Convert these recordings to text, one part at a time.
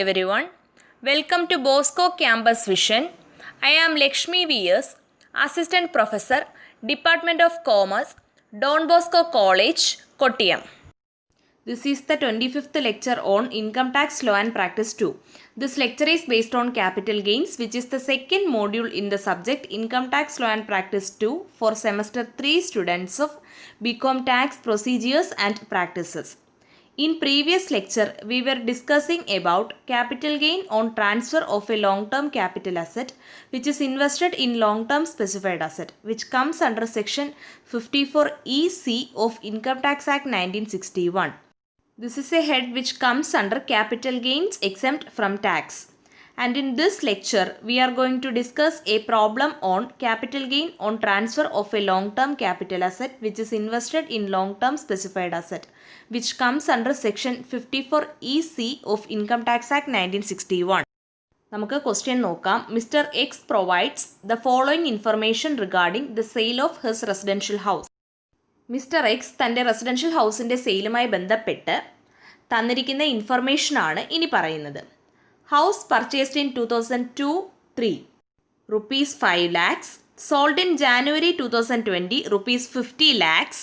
everyone. Welcome to Bosco Campus Vision. I am Lakshmi V.S., Assistant Professor, Department of Commerce, Don Bosco College, Kottayam. This is the 25th lecture on Income Tax Law and Practice 2. This lecture is based on capital gains, which is the second module in the subject Income Tax Law and Practice 2 for semester 3 students of BCom Tax Procedures and Practices. In previous lecture, we were discussing about capital gain on transfer of a long-term capital asset which is invested in long-term specified asset, which comes under section 54EC of Income Tax Act 1961. This is a head which comes under capital gains exempt from tax. And in this lecture, we are going to discuss a problem on capital gain on transfer of a long-term capital asset which is invested in long-term specified asset, which comes under section 54EC of Income Tax Act 1961. നമുക്ക് question നോക്കാം. Mister X provides the following information regarding the sale of his residential house. Mister X തൻ്റെ residential ഹൗസിൻ്റെ സെയിലുമായി ബന്ധപ്പെട്ട് തന്നിരിക്കുന്ന ഇൻഫർമേഷനാണ് ഇനി പറയുന്നത്. House purchased in 2002-3 rupees 5 lakhs, sold in January 2020 rupees 50 lakhs,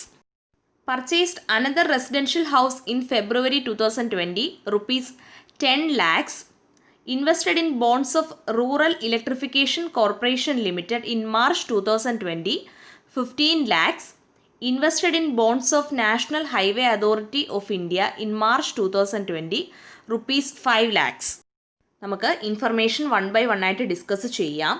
purchased another residential house in February 2020 rupees 10 lakhs, invested in bonds of Rural Electrification Corporation Limited in March 2020 15 lakhs, invested in bonds of National Highway Authority of India in March 2020 rupees 5 lakhs. നമുക്ക് information one by one ആയിട്ട് discuss ചെയ്യാം.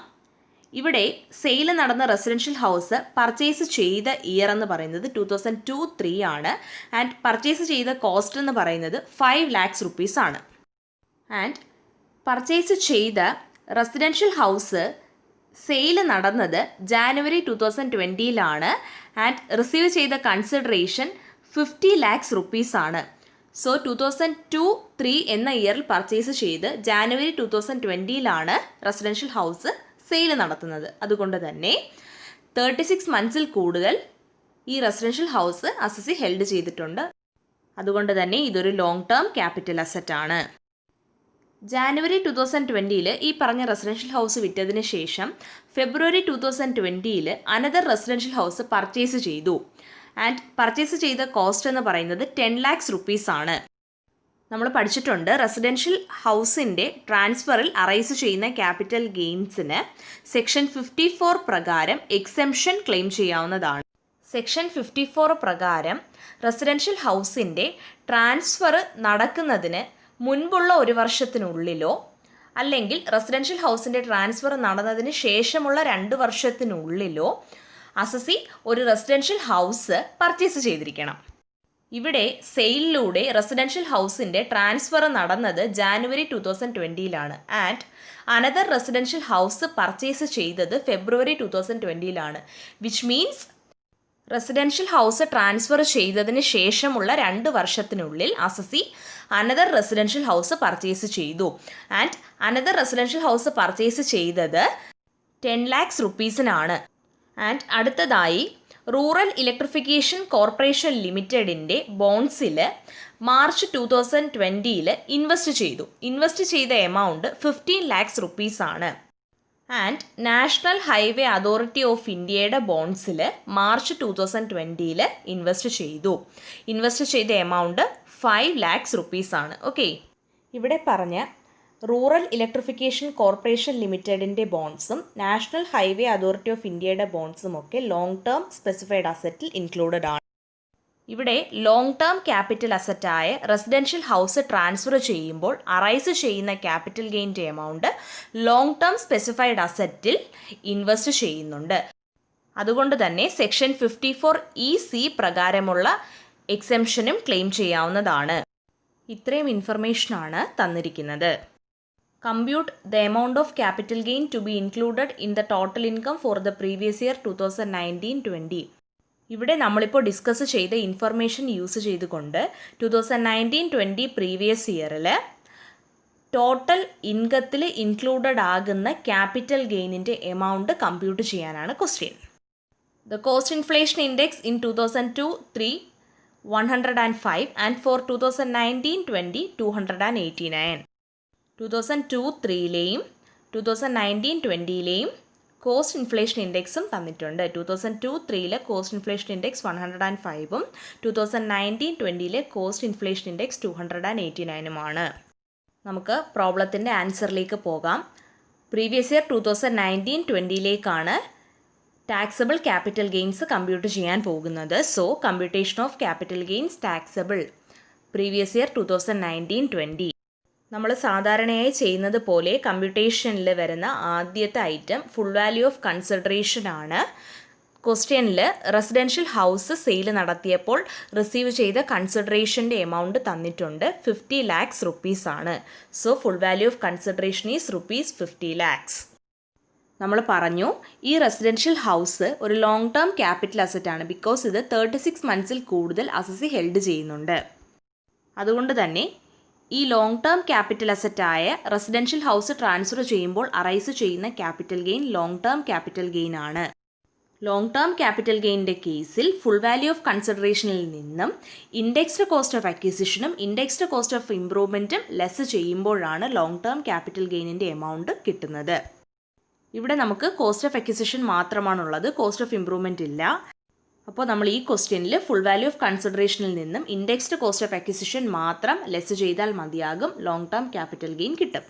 ഇവിടെ sale നടന്ന residential house purchase ചെയ്ത year എന്ന് പറയുന്നത് 2002-3 ആണ്. And purchase ചെയ്ത കോസ്റ്റ് എന്ന് പറയുന്നത് 5 lakhs rupees ആണ്. ആൻഡ് പർച്ചേസ് ചെയ്ത റെസിഡൻഷ്യൽ ഹൗസ് സെയിൽ നടന്നത് ജാനുവരി 2020 ആൻഡ് റിസീവ് ചെയ്ത കൺസിഡറേഷൻ 50 lakhs rupees ആണ്. സോ 2002-3 എന്ന ഇയറിൽ പർച്ചേസ് ചെയ്ത് ജാനുവരി 2020 റെസിഡൻഷ്യൽ ഹൗസ് സെയിൽ നടത്തുന്നത്. അതുകൊണ്ട് തന്നെ 36 monthsൽ കൂടുതൽ ഈ റെസിഡൻഷ്യൽ ഹൗസ് അസസി ഹെൽഡ് ചെയ്തിട്ടുണ്ട്. അതുകൊണ്ട് തന്നെ ഇതൊരു ലോങ് ടേം ക്യാപിറ്റൽ അസറ്റ് ആണ്. ജാനുവരി 2020 ഈ പറഞ്ഞ റെസിഡൻഷ്യൽ ഹൗസ് വിറ്റതിന് ശേഷം ഫെബ്രുവരി 2020 അനദർ റെസിഡൻഷ്യൽ ഹൗസ് പർച്ചേസ് ചെയ്തു. ആൻഡ് പർച്ചേസ് ചെയ്ത കോസ്റ്റ് എന്ന് പറയുന്നത് 10 lakhs rupees ആണ്. നമ്മൾ പഠിച്ചിട്ടുണ്ട് റെസിഡൻഷ്യൽ ഹൗസിൻ്റെ ട്രാൻസ്ഫറിൽ അറൈസ് ചെയ്യുന്ന ക്യാപിറ്റൽ ഗെയിൻസിന് സെക്ഷൻ 54 പ്രകാരം എക്സെംഷൻ ക്ലെയിം ചെയ്യാവുന്നതാണ്. സെക്ഷൻ 54 പ്രകാരം റെസിഡൻഷ്യൽ ഹൗസിൻ്റെ ട്രാൻസ്ഫർ നടക്കുന്നതിന് മുൻപുള്ള ഒരു വർഷത്തിനുള്ളിലോ അല്ലെങ്കിൽ റെസിഡൻഷ്യൽ ഹൗസിൻ്റെ ട്രാൻസ്ഫർ നടന്നതിന് ശേഷമുള്ള 2 വർഷത്തിനുള്ളിലോ അസസി ഒരു റെസിഡൻഷ്യൽ ഹൗസ് പർച്ചേസ് ചെയ്തിരിക്കണം. ഇവിടെ സെയിലിലൂടെ റെസിഡൻഷ്യൽ ഹൗസിൻ്റെ ട്രാൻസ്ഫർ നടന്നത് January 2020 and another residential house purchase ചെയ്തത് February 2020 which means residential house transfer ചെയ്തതിന് ശേഷമുള്ള 2 വർഷത്തിനുള്ളിൽ assessee another residential house purchase ചെയ്തു. And another residential house purchase ചെയ്തത് 10 lakhs rupees ആൻഡ് അടുത്തതായി റൂറൽ ഇലക്ട്രിഫിക്കേഷൻ കോർപ്പറേഷൻ ലിമിറ്റഡിൻ്റെ ബോൺസിൽ മാർച്ച് 2020 ഇൻവെസ്റ്റ് ചെയ്ത എമൗണ്ട് 15 lakhs rupees ആണ്. And national highway authority of ഇന്ത്യയുടെ ബോൺസിൽ മാർച്ച് 2020 ഇൻവെസ്റ്റ് ചെയ്ത എമൗണ്ട് 5 lakhs rupees ആണ്. ഓക്കെ, ഇവിടെ പറഞ്ഞ റൂറൽ ഇലക്ട്രിഫിക്കേഷൻ കോർപ്പറേഷൻ ലിമിറ്റഡിൻ്റെ ബോൺസും നാഷണൽ ഹൈവേ അതോറിറ്റി ഓഫ് ഇന്ത്യയുടെ ബോൺസും ഒക്കെ ലോങ് ടേം സ്പെസിഫൈഡ് അസറ്റിൽ ഇൻക്ലൂഡഡ് ആണ്. ഇവിടെ ലോങ് ടേം ക്യാപിറ്റൽ അസറ്റായ റെസിഡൻഷ്യൽ ഹൗസ് ട്രാൻസ്ഫർ ചെയ്യുമ്പോൾ അറൈസ് ചെയ്യുന്ന ക്യാപിറ്റൽ ഗെയിൻ്റെ എമൗണ്ട് ലോങ് ടേം സ്പെസിഫൈഡ് അസറ്റിൽ ഇൻവെസ്റ്റ് ചെയ്യുന്നുണ്ട്. അതുകൊണ്ട് തന്നെ സെക്ഷൻ 54EC പ്രകാരമുള്ള എക്സെംഷനും ക്ലെയിം ചെയ്യാവുന്നതാണ്. ഇത്രയും ഇൻഫർമേഷനാണ് തന്നിരിക്കുന്നത്. Compute the amount of capital gain to be included in the total income for the previous year 2019-20. ഇവിടെ നമ്മളിപ്പോൾ ഡിസ്കസ് ചെയ്ത ഇൻഫർമേഷൻ യൂസ് ചെയ്തുകൊണ്ട് 2019-20 പ്രീവിയസ് ഇയറിൽ ടോട്ടൽ ഇൻകത്തിൽ ഇൻക്ലൂഡഡ് ആകുന്ന ക്യാപിറ്റൽ ഗെയിനിൻ്റെ എമൗണ്ട് കമ്പ്യൂട്ട് ചെയ്യാനാണ് question. The cost inflation index in 2002-3 105 and for 2019-20 289. 2002-03ലെയും 2019-20ലെയും കോസ്റ്റ് ഇൻഫ്ലേഷൻ ഇൻഡെക്സും തന്നിട്ടുണ്ട്. 2002-03ലെ കോസ്റ്റ് ഇൻഫ്ലേഷൻ ഇൻഡെക്സ് 105ഉം 2019-20ലെ കോസ്റ്റ് ഇൻഫ്ലേഷൻ ഇൻഡെക്സ് 289ഉമാണ്. നമുക്ക് പ്രോബ്ലത്തിൻ്റെ ആൻസറിലേക്ക് പോകാം. പ്രീവിയസ് ഇയർ 2019-20ലേക്കാണ് ടാക്സബിൾ ക്യാപിറ്റൽ ഗെയിൻസ് കമ്പ്യൂട്ട് ചെയ്യാൻ പോകുന്നത്. So computation of capital gains taxable previous year 2019-20. നമ്മൾ സാധാരണയായി ചെയ്യുന്നത് പോലെ കമ്പ്യൂട്ടേഷനിൽ വരുന്ന ആദ്യത്തെ item full value of consideration ആണ്. ക്വസ്റ്റ്യനിൽ റെസിഡൻഷ്യൽ ഹൗസ് സെയിൽ നടത്തിയപ്പോൾ റിസീവ് ചെയ്ത കൺസിഡറേഷൻ്റെ എമൗണ്ട് തന്നിട്ടുണ്ട്. 50 lakhs rupees ആണ്. So full value of consideration is ₹50 lakhs. നമ്മൾ പറഞ്ഞു ഈ റെസിഡൻഷ്യൽ ഹൗസ് ഒരു ലോങ് ടേം ക്യാപിറ്റൽ അസറ്റ് ആണ്. ബിക്കോസ് ഇത് 36 monthsൽ കൂടുതൽ അസസി ഹെൽഡ് ചെയ്യുന്നുണ്ട്. അതുകൊണ്ട് തന്നെ ഈ ലോങ് ടേം ക്യാപിറ്റൽ അസറ്റായ റെസിഡൻഷ്യൽ ഹൗസ് ട്രാൻസ്ഫർ ചെയ്യുമ്പോൾ അറൈസ് ചെയ്യുന്ന capital gain long term capital gain ആണ്. ലോങ് ടേം ക്യാപിറ്റൽ ഗെയിനിൻ്റെ കേസിൽ ഫുൾ വാല്യൂ ഓഫ് കൺസിഡറേഷനിൽ നിന്നും ഇൻഡെക്സ്ഡ് കോസ്റ്റ് ഓഫ് അക്വിസിഷനും ഇൻഡെക്സ്ഡ് കോസ്റ്റ് ഓഫ് ഇംപ്രൂവ്മെൻറ്റും ലെസ് ചെയ്യുമ്പോഴാണ് ലോങ് ടേം ക്യാപിറ്റൽ ഗെയിനിൻ്റെ എമൗണ്ട് കിട്ടുന്നത്. ഇവിടെ നമുക്ക് കോസ്റ്റ് ഓഫ് അക്വിസിഷൻ മാത്രമാണുള്ളത്, കോസ്റ്റ് ഓഫ് ഇംപ്രൂവ്മെൻറ്റ് ഇല്ല. അപ്പോൾ നമ്മൾ ഈ ക്വസ്റ്റ്യനിൽ ഫുൾ വാല്യൂ ഓഫ് കൺസിഡറേഷനിൽ നിന്നും ഇൻഡെക്സ്ഡ് കോസ്റ്റ് ഓഫ് അക്വിസിഷൻ മാത്രം ലെസ് ചെയ്താൽ മതിയാകും, ലോങ് ടേം ക്യാപിറ്റൽ ഗെയിൻ കിട്ടും.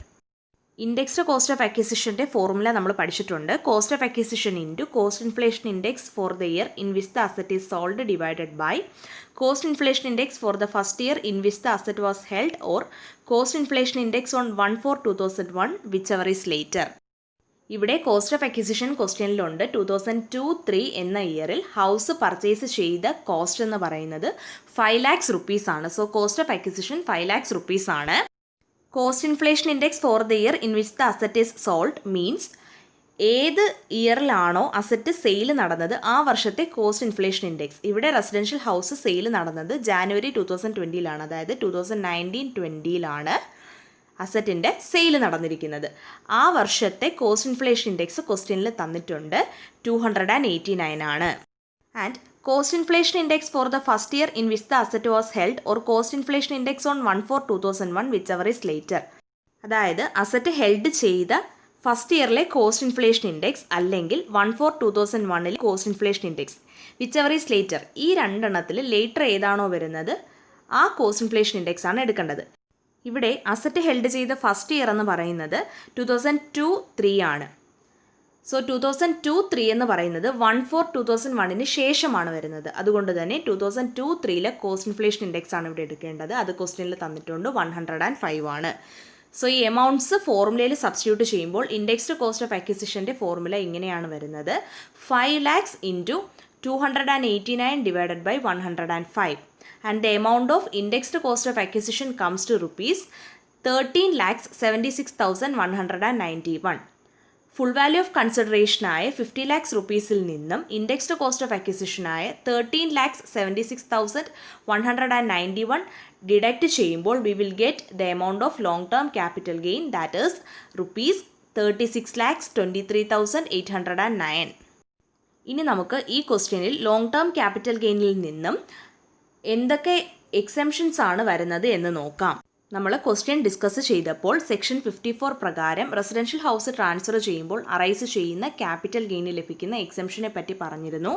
ഇൻഡെക്സ്ഡ് കോസ്റ്റ് ഓഫ് അക്വിസിഷൻ്റെ ഫോർമുല നമ്മൾ പഠിച്ചിട്ടുണ്ട്. Cost of acquisition into cost inflation index for the year in which the asset is sold divided by cost inflation index for the first year in which the asset was held or cost inflation index on 1/4/2001 whichever is later. ഇവിടെ cost of acquisition ക്വസ്റ്റ്യനിലുണ്ട്. 2002-03 എന്ന ഇയറിൽ house purchase ചെയ്ത cost എന്ന് പറയുന്നത് 5 lakhs rupees ആണ്. So cost of acquisition 5 lakhs rupees ആണ്. Cost inflation index for the year in which the asset is sold means ഏത് ഇയറിലാണോ asset sale നടന്നത് ആ വർഷത്തെ കോസ്റ്റ് ഇൻഫ്ലേഷൻ ഇൻഡെക്സ്. ഇവിടെ റെസിഡൻഷ്യൽ ഹൗസ് സെയിൽ നടന്നത് ജാനുവരി 2020ലാണ്, അതായത് 2019-20ലാണ് അസറ്റിൻ്റെ സെയിൽ നടന്നിരിക്കുന്നത്. ആ വർഷത്തെ കോസ്റ്റ് ഇൻഫ്ലേഷൻ ഇൻഡെക്സ് ക്വസ്റ്റ്യനിൽ തന്നിട്ടുണ്ട്, 289 ആണ്. And cost inflation index for the first year in which the asset was held or cost inflation index on 1/4/2001 whichever is later. അതായത് അസറ്റ് ഹെൽഡ് ചെയ്ത ഫസ്റ്റ് ഇയറിലെ കോസ്റ്റ് ഇൻഫ്ലേഷൻ ഇൻഡെക്സ് അല്ലെങ്കിൽ 1/4/2001 cost inflation index which ever is later. ഈ രണ്ടെണ്ണത്തിൽ later ഏതാണോ വരുന്നത് ആ cost inflation index ആണ് എടുക്കേണ്ടത്. ഇവിടെ അസറ്റ് ഹെൽഡ് ചെയ്ത ഫസ്റ്റ് ഇയർ എന്ന് പറയുന്നത് 2002-03 ആണ്. സോ 2002-03 എന്ന് പറയുന്നത് 1/4/2001 ശേഷമാണ് വരുന്നത്. അതുകൊണ്ട് തന്നെ 2002-03ലെ കോസ്റ്റ് ഇൻഫ്ലേഷൻ ഇൻഡെക്സ് ആണ് ഇവിടെ എടുക്കേണ്ടത്. അത് ക്വസ്റ്റ്യനിൽ തന്നിട്ടുണ്ട്, 105 ആണ്. സോ ഈ എമൗണ്ട്സ് ഫോർമുലയിൽ സബ്സ്റ്റിറ്റ്യൂട്ട് ചെയ്യുമ്പോൾ ഇൻഡെക്സ്ഡ് കോസ്റ്റ് ഓഫ് അക്വിസിഷൻ്റെ ഫോർമുല ഇങ്ങനെയാണ് വരുന്നത്, 5 lakhs into 289 divided by 105. And the amount of indexed cost of acquisition comes to rupees 13,76,191. Full value of consideration ആയ 50 lakhs rupeesൽ നിന്നും ഇൻഡെക്സ്ഡ് കോസ്റ്റ് ഓഫ് അക്വിസിഷൻ ആയ 13,76,191 deduct ചെയ്യുമ്പോൾ we will get the amount of long term capital gain that is ₹36,23,809. ഇനി നമുക്ക് ഈ ക്വസ്റ്റ്യനിൽ long term capital ഗെയിനിൽ നിന്നും എന്തൊക്കെ എക്സെംഷൻസ് ആണ് വരുന്നത് എന്ന് നോക്കാം. നമ്മൾ ക്വസ്റ്റ്യൻ ഡിസ്കസ് ചെയ്തപ്പോൾ സെക്ഷൻ 54 പ്രകാരം റെസിഡൻഷ്യൽ ഹൗസ് ട്രാൻസ്ഫർ ചെയ്യുമ്പോൾ അറൈസ് ചെയ്യുന്ന ക്യാപിറ്റൽ ഗെയിന് ലഭിക്കുന്ന എക്സെംഷനെ പറ്റി പറഞ്ഞിരുന്നു.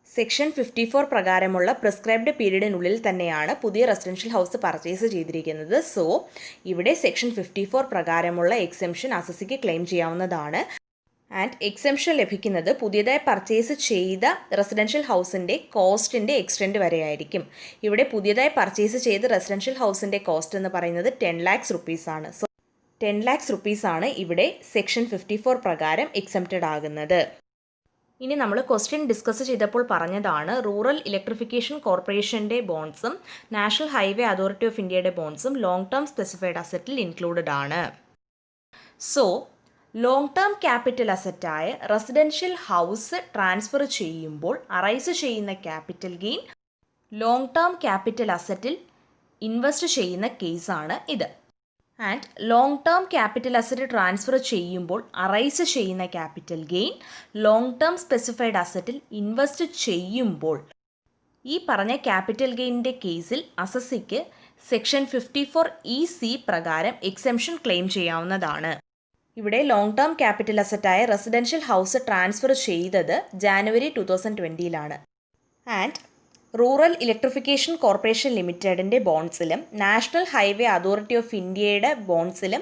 സെക്ഷൻ 54 പ്രകാരമുള്ള പ്രിസ്ക്രൈബ്ഡ് പീരീഡിനുള്ളിൽ തന്നെയാണ് പുതിയ റെസിഡൻഷ്യൽ ഹൗസ് പർച്ചേസ് ചെയ്തിരിക്കുന്നത്. സോ ഇവിടെ സെക്ഷൻ 54 പ്രകാരമുള്ള എക്സെംഷൻ അസസിക്ക് ക്ലെയിം ചെയ്യാവുന്നതാണ്. ആൻഡ് എക്സെംഷൻ ലഭിക്കുന്നത് പുതിയതായി പർച്ചേസ് ചെയ്ത റെസിഡൻഷ്യൽ ഹൗസിൻ്റെ കോസ്റ്റിൻ്റെ എക്സ്റ്റെൻറ്റ് വരെയായിരിക്കും. ഇവിടെ പുതിയതായി പർച്ചേസ് ചെയ്ത റെസിഡൻഷ്യൽ ഹൗസിൻ്റെ കോസ്റ്റ് എന്ന് പറയുന്നത് 10 lakhs rupees ആണ്. സോ 10 lakhs rupees ആണ് ഇവിടെ സെക്ഷൻ 54 പ്രകാരം എക്സെംപ്റ്റഡ് ആകുന്നത്. ഇനി നമ്മൾ ക്വസ്റ്റ്യൻ ഡിസ്കസ് ചെയ്തപ്പോൾ പറഞ്ഞതാണ് റൂറൽ ഇലക്ട്രിഫിക്കേഷൻ കോർപ്പറേഷൻ്റെ ബോണ്ട്സും നാഷണൽ ഹൈവേ അതോറിറ്റി ഓഫ് ഇന്ത്യയുടെ ബോണ്ട്സും ലോങ് ടേം സ്പെസിഫൈഡ് അസറ്റിൽ ഇൻക്ലൂഡഡ് ആണ്. സോ ലോങ് ടേം ക്യാപിറ്റൽ അസറ്റായ റെസിഡൻഷ്യൽ ഹൗസ് ട്രാൻസ്ഫർ ചെയ്യുമ്പോൾ അറൈസ് ചെയ്യുന്ന capital gain long term capital അസറ്റിൽ ഇൻവെസ്റ്റ് ചെയ്യുന്ന കേസാണ് ഇത്. And long term capital asset transfer ചെയ്യുമ്പോൾ അറൈസ് ചെയ്യുന്ന capital gain long term specified അസറ്റിൽ ഇൻവെസ്റ്റ് ചെയ്യുമ്പോൾ ഈ പറഞ്ഞ ക്യാപിറ്റൽ ഗെയിനിൻ്റെ കേസിൽ അസസിക്ക് സെക്ഷൻ 54(e)(c) പ്രകാരം എക്സെംഷൻ ക്ലെയിം ചെയ്യാവുന്നതാണ്. ഇവിടെ ലോങ് ടേം ക്യാപിറ്റൽ അസറ്റായ റെസിഡൻഷ്യൽ ഹൗസ് ട്രാൻസ്ഫർ ചെയ്തത് January 2020 and rural electrification corporation ലിമിറ്റഡിൻ്റെ ബോൺസിലും നാഷണൽ ഹൈവേ അതോറിറ്റി ഓഫ് ഇന്ത്യയുടെ ബോൺസിലും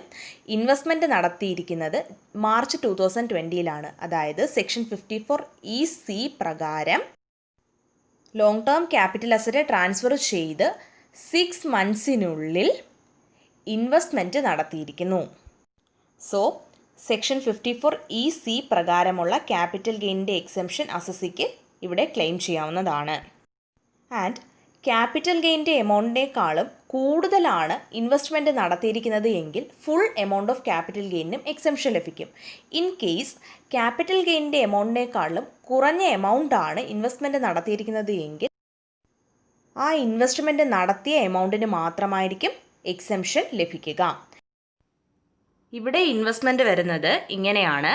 ഇൻവെസ്റ്റ്മെൻറ്റ് നടത്തിയിരിക്കുന്നത് മാർച്ച് 2020 അതായത് സെക്ഷൻ 54(e)(c) പ്രകാരം long term capital asset transfer ചെയ്ത് 6 മന്ത്സിനുള്ളിൽ ഇൻവെസ്റ്റ്മെൻറ്റ് നടത്തിയിരിക്കുന്നു. സോ സെക്ഷൻ 54(e)(c) പ്രകാരമുള്ള ക്യാപിറ്റൽ ഗെയിനിൻ്റെ എക്സെംഷൻ അസസിക്ക് ഇവിടെ ക്ലെയിം ചെയ്യാവുന്നതാണ്. ആൻഡ് ക്യാപിറ്റൽ ഗെയിൻ്റെ എമൗണ്ടിനേക്കാളും കൂടുതലാണ് ഇൻവെസ്റ്റ്മെൻറ്റ് നടത്തിയിരിക്കുന്നത് എങ്കിൽ ഫുൾ എമൗണ്ട് ഓഫ് ക്യാപിറ്റൽ ഗെയിനും എക്സെംഷൻ ലഭിക്കും. ഇൻ കേസ് ക്യാപിറ്റൽ ഗെയിൻ്റെ എമൗണ്ടിനേക്കാളും കുറഞ്ഞ എമൗണ്ടാണ് ഇൻവെസ്റ്റ്മെൻറ്റ് നടത്തിയിരിക്കുന്നത് എങ്കിൽ ആ ഇൻവെസ്റ്റ്മെൻറ്റ് നടത്തിയ എമൗണ്ടിന് മാത്രമായിരിക്കും എക്സെംഷൻ ലഭിക്കുക. ഇവിടെ ഇൻവെസ്റ്റ്മെൻറ്റ് വരുന്നത് ഇങ്ങനെയാണ്.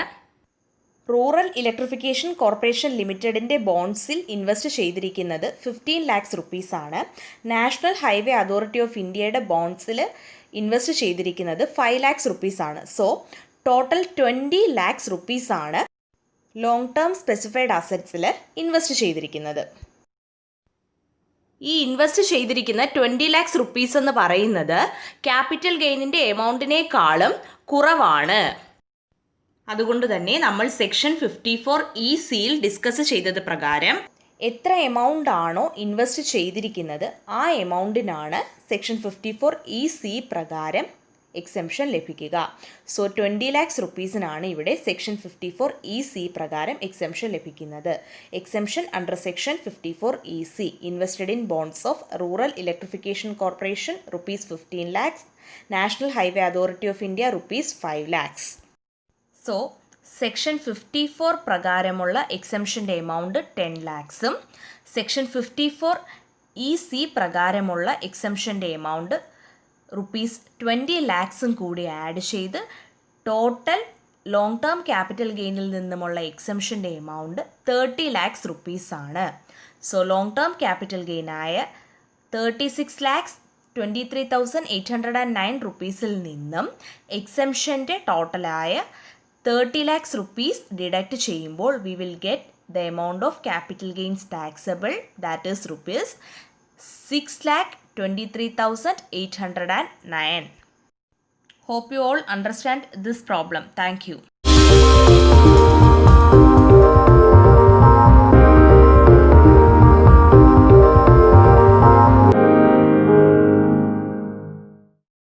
റൂറൽ ഇലക്ട്രിഫിക്കേഷൻ കോർപ്പറേഷൻ ലിമിറ്റഡിൻ്റെ ബോൺസിൽ ഇൻവെസ്റ്റ് ചെയ്തിരിക്കുന്നത് 15 lakhs റുപ്പീസാണ്. നാഷണൽ ഹൈവേ അതോറിറ്റി ഓഫ് ഇന്ത്യയുടെ ബോൺസിൽ ഇൻവെസ്റ്റ് ചെയ്തിരിക്കുന്നത് 5 lakhs റുപ്പീസാണ്. സോ ടോട്ടൽ 20 lakhs റുപ്പീസാണ് ലോങ് ടേം സ്പെസിഫൈഡ് അസറ്റ്സിൽ ഇൻവെസ്റ്റ് ചെയ്തിരിക്കുന്നത്. ഈ ഇൻവെസ്റ്റ് ചെയ്തിരിക്കുന്ന 20 lakhs റുപ്പീസ് എന്ന് പറയുന്നത് ക്യാപിറ്റൽ ഗെയിനിൻ്റെ എമൗണ്ടിനേക്കാളും കുറവാണ്. അതുകൊണ്ട് തന്നെ നമ്മൾ സെക്ഷൻ 54(e)(c) ഡിസ്കസ് ചെയ്തത് പ്രകാരം എത്ര എമൗണ്ട് ആണോ ഇൻവെസ്റ്റ് ചെയ്തിരിക്കുന്നത് ആ എമൗണ്ടിനാണ് സെക്ഷൻ 54(e)(c) പ്രകാരം എക്സെംഷൻ ലഭിക്കുക. സോ 20 lakhs റുപ്പീസിനാണ് ഇവിടെ സെക്ഷൻ 54(e)(c) പ്രകാരം എക്സെംഷൻ ലഭിക്കുന്നത്. Exemption under section 54(e)(c) invested in bonds of rural electrification corporation ₹15 lakhs, national highway authority of India ₹5 lakhs. So section 54 പ്രകാരമുള്ള എക്സെംഷൻ്റെ എമൗണ്ട് 10 lakhs സെക്ഷൻ 54(e)(c) പ്രകാരമുള്ള എക്സെംഷൻ്റെ amount ₹20 lakhs കൂടി add ചെയ്ത് total long term capital ഗെയിനിൽ നിന്നുമുള്ള എക്സെംഷൻ്റെ amount 30 lakhs റുപ്പീസാണ്. സോ ലോങ് ടേം ക്യാപിറ്റൽ ഗെയിനായ 36,23,809 റുപ്പീസിൽ നിന്നും എക്സെംഷൻ്റെ ടോട്ടലായ 30 lakhs rupees deduct ചെയ്യുമ്പോൾ we will get the amount of capital gains taxable, that is rupees 6,23,809. Hope you all understand this problem. Thank you.